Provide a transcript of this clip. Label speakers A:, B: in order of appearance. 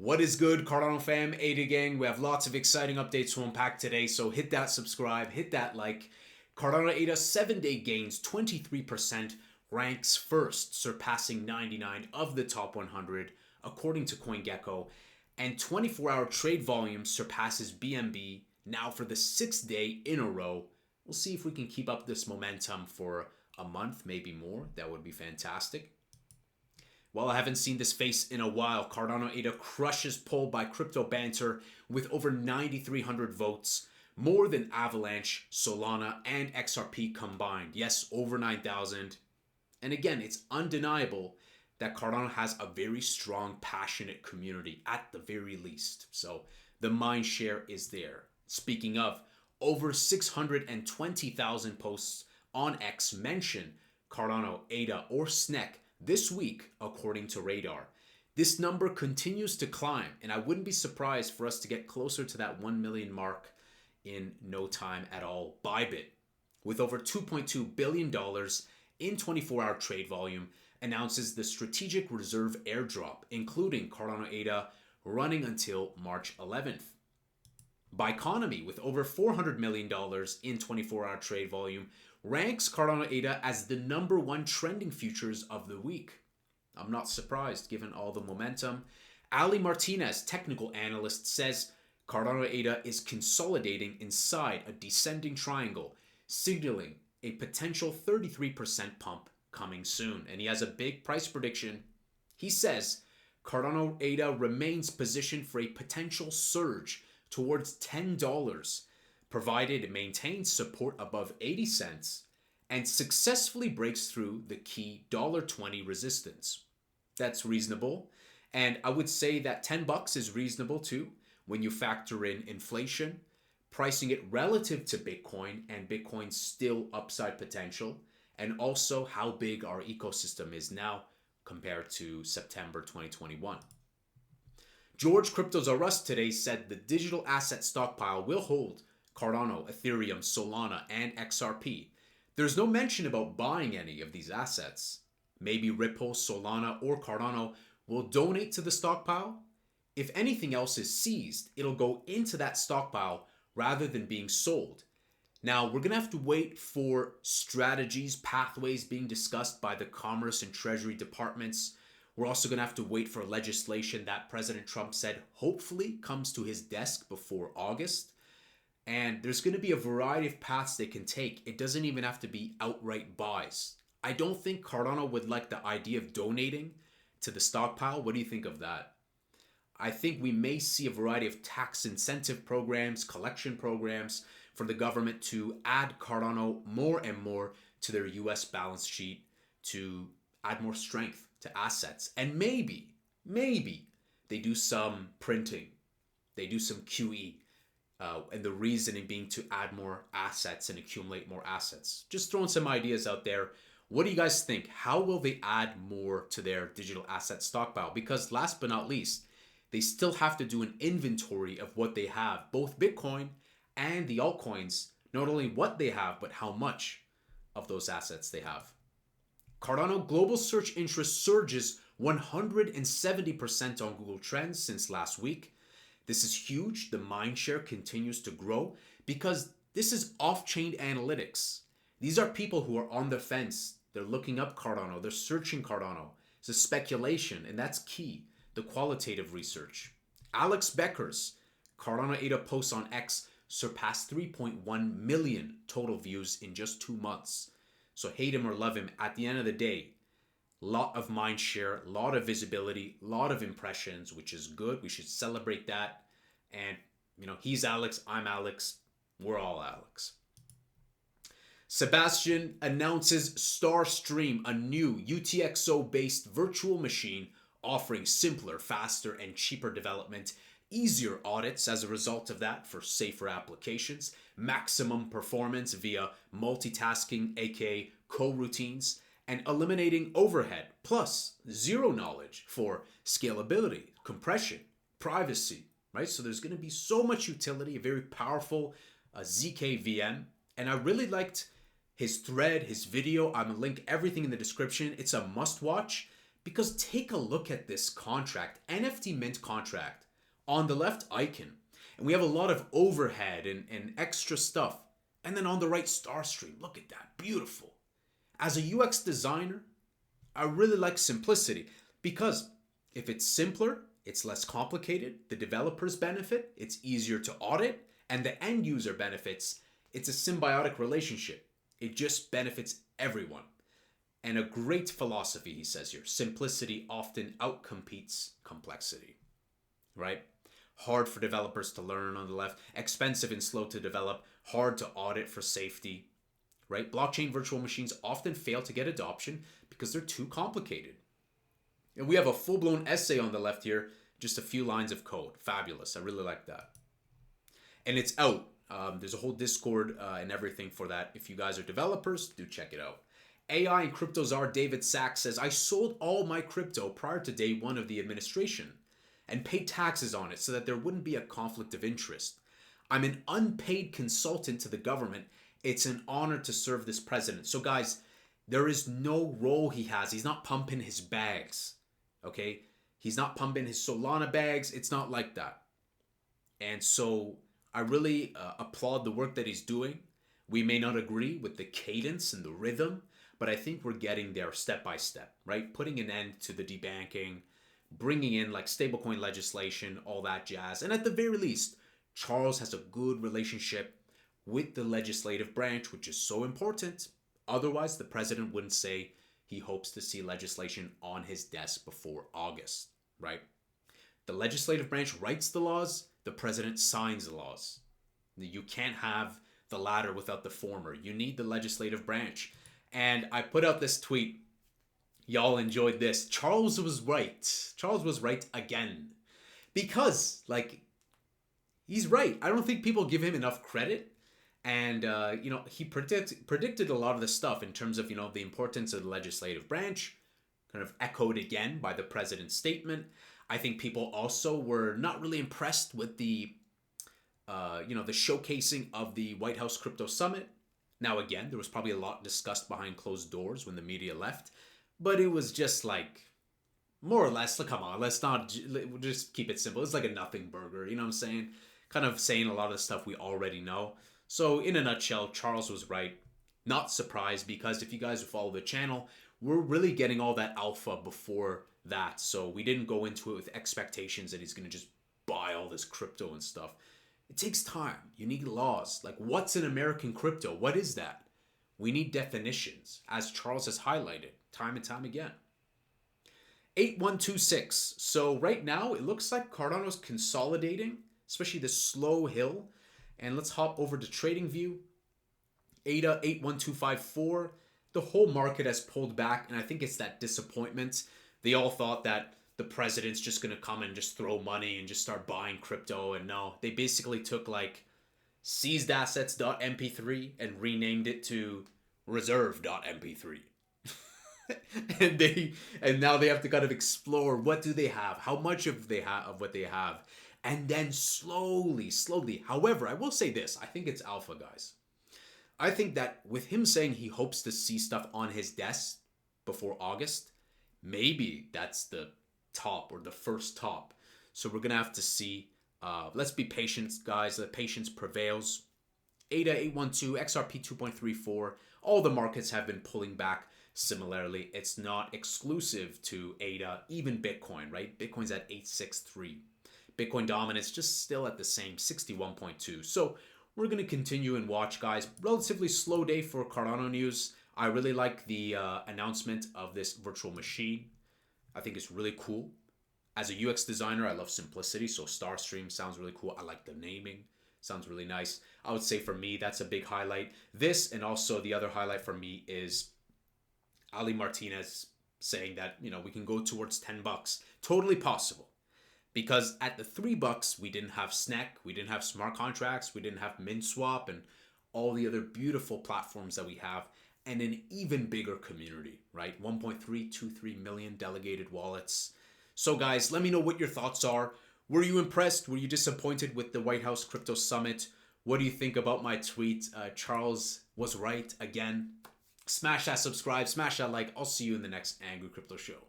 A: What is good, Cardano fam, Ada gang? We have lots of exciting updates to unpack today, so hit that subscribe, hit that like. Cardano Ada 7-day gains 23%, ranks first, surpassing 99 of the top 100, according to CoinGecko, and 24-hour trade volume surpasses BNB now for the 6th day in a row. We'll see if we can keep up this momentum for a month, maybe more. That would be fantastic. Well, I haven't seen this face in a while. Cardano Ada crushes poll by Crypto Banter with over 9,300 votes, more than Avalanche, Solana, and XRP combined. Yes, over 9,000. And again, it's undeniable that Cardano has a very strong, passionate community at the very least. So the mind share is there. Speaking of, over 620,000 posts on X mention Cardano, Ada, or SNEC this week, according to Radar. This number continues to climb, and I wouldn't be surprised for us to get closer to that 1 million mark in no time at all. Bybit, with over $2.2 billion in 24-hour trade volume, announces the strategic reserve airdrop, including Cardano Ada, running until March 11th. Byconomy, with over $400 million in 24-hour trade volume, ranks Cardano Ada as the #1 trending futures of the week. I'm not surprised given all the momentum. Ali Martinez, technical analyst, says Cardano Ada is consolidating inside a descending triangle, signaling a potential 33% pump coming soon. And he has a big price prediction. He says Cardano Ada remains positioned for a potential surge towards $10, provided it maintains support above 80 cents and successfully breaks through the key $1.20 resistance. That's reasonable. And I would say that $10 is reasonable too when you factor in inflation, pricing it relative to Bitcoin and Bitcoin's still upside potential, and also how big our ecosystem is now compared to September 2021. George Cryptos R Us today said the digital asset stockpile will hold Cardano, Ethereum, Solana, and XRP. There's no mention about buying any of these assets. Maybe Ripple, Solana, or Cardano will donate to the stockpile. If anything else is seized, it'll go into that stockpile rather than being sold. Now, we're going to have to wait for strategies, pathways being discussed by the Commerce and Treasury departments. We're also going to have to wait for legislation that President Trump said hopefully comes to his desk before August. And there's going to be a variety of paths they can take. It doesn't even have to be outright buys. I don't think Cardano would like the idea of donating to the stockpile. What do you think of that? I think we may see a variety of tax incentive programs, collection programs for the government to add Cardano more and more to their US balance sheet to add more strength to assets. And maybe they do some printing, they do some QE, and the reasoning being to add more assets and accumulate more assets. Just throwing some ideas out there. What do you guys think? How will they add more to their digital asset stockpile? Because last but not least, they still have to do an inventory of what they have, both Bitcoin and the altcoins, not only what they have, but how much of those assets they have. Cardano global search interest surges 170% on Google Trends since last week. This is huge. The mindshare continues to grow because this is off-chain analytics. These are people who are on the fence. They're looking up Cardano. They're searching Cardano. It's a speculation, and that's key, the qualitative research. Alex Becker's Cardano Ada posts on X surpassed 3.1 million total views in just 2 months. So hate him or love him, at the end of the day, lot of mind share, lot of visibility, lot of impressions, which is good. We should celebrate that. And, he's Alex, I'm Alex, we're all Alex. Sebastian announces Starstream, a new UTXO-based virtual machine offering simpler, faster, and cheaper development, easier audits as a result of that for safer applications, maximum performance via multitasking, aka coroutines, and eliminating overhead, plus zero knowledge for scalability, compression, privacy, right? So there's going to be so much utility, a very powerful ZK VM. And I really liked his thread, his video. I'm going to link everything in the description. It's a must watch Because take a look at this contract, NFT mint contract. On the left, icon. And we have a lot of overhead and extra stuff. And then on the right, Starstream. Look at that. Beautiful. As a UX designer, I really like simplicity because if it's simpler, it's less complicated, the developers benefit, it's easier to audit, and the end user benefits. It's a symbiotic relationship. It just benefits everyone. And a great philosophy, he says here, simplicity often outcompetes complexity, right? Hard for developers to learn on the left, expensive and slow to develop, hard to audit for safety, right? Blockchain virtual machines often fail to get adoption because they're too complicated. And we have a full-blown essay on the left here, just a few lines of code. Fabulous. I really like that. And it's out. There's a whole Discord and everything for that. If you guys are developers, do check it out. AI and crypto czar David Sachs says, I sold all my crypto prior to day one of the administration and paid taxes on it so that there wouldn't be a conflict of interest. I'm an unpaid consultant to the government. It's an honor to serve this president. So guys, there is no role he has. He's not pumping his bags, okay? He's not pumping his Solana bags. It's not like that. And so I really applaud the work that he's doing. We may not agree with the cadence and the rhythm, but I think we're getting there step by step, right? Putting an end to the debanking, bringing in like stablecoin legislation, all that jazz. And at the very least, Charles has a good relationship with the legislative branch, which is so important. Otherwise, the president wouldn't say he hopes to see legislation on his desk before August, right? The legislative branch writes the laws, the president signs the laws. You can't have the latter without the former. You need the legislative branch. And I put out this tweet. Y'all enjoyed this. Charles was right. Charles was right again. Because, like, he's right. I don't think people give him enough credit. And, he predicted a lot of the stuff in terms of, the importance of the legislative branch, kind of echoed again by the president's statement. I think people also were not really impressed with the showcasing of the White House Crypto Summit. Now, again, there was probably a lot discussed behind closed doors when the media left, but it was just like, more or less, come on, let's just keep it simple. It's like a nothing burger, you know what I'm saying? Kind of saying a lot of the stuff we already know. So in a nutshell, Charles was right. Not surprised, because if you guys follow the channel, we're really getting all that alpha before that. So we didn't go into it with expectations that he's going to just buy all this crypto and stuff. It takes time. You need laws. Like, what's an American crypto? What is that? We need definitions, as Charles has highlighted time and time again. 8126. So right now, it looks like Cardano's consolidating, especially the slow hill. And let's hop over to TradingView. ADA 81254. The whole market has pulled back, and I think it's that disappointment. They all thought that the president's just going to come and just throw money and just start buying crypto. And no, they basically took like seizedassets.mp3 and renamed it to reserve.mp3. and now they have to kind of explore, what do they have? How much of what they have? And then slowly. However, I will say this. I think it's alpha, guys. I think that with him saying he hopes to see stuff on his desk before August, maybe that's the top, or the first top. So we're going to have to see. Let's be patient, guys. The patience prevails. ADA 812, XRP 2.34. All the markets have been pulling back similarly. It's not exclusive to ADA, even Bitcoin, right? Bitcoin's at 863. Bitcoin dominance just still at the same 61.2. So we're going to continue and watch, guys. Relatively slow day for Cardano news. I really like the announcement of this virtual machine. I think it's really cool. As a UX designer, I love simplicity, so Starstream sounds really cool. I like the naming. Sounds really nice. I would say for me, that's a big highlight. This, and also the other highlight for me, is Ali Martinez saying that, we can go towards $10. Totally possible. Because at the $3, we didn't have SNEC, we didn't have smart contracts, we didn't have MinSwap, and all the other beautiful platforms that we have, and an even bigger community, right? 1.323 million delegated wallets. So guys, let me know what your thoughts are. Were you impressed? Were you disappointed with the White House Crypto Summit? What do you think about my tweet? Charles was right again. Smash that subscribe, smash that like. I'll see you in the next Angry Crypto Show.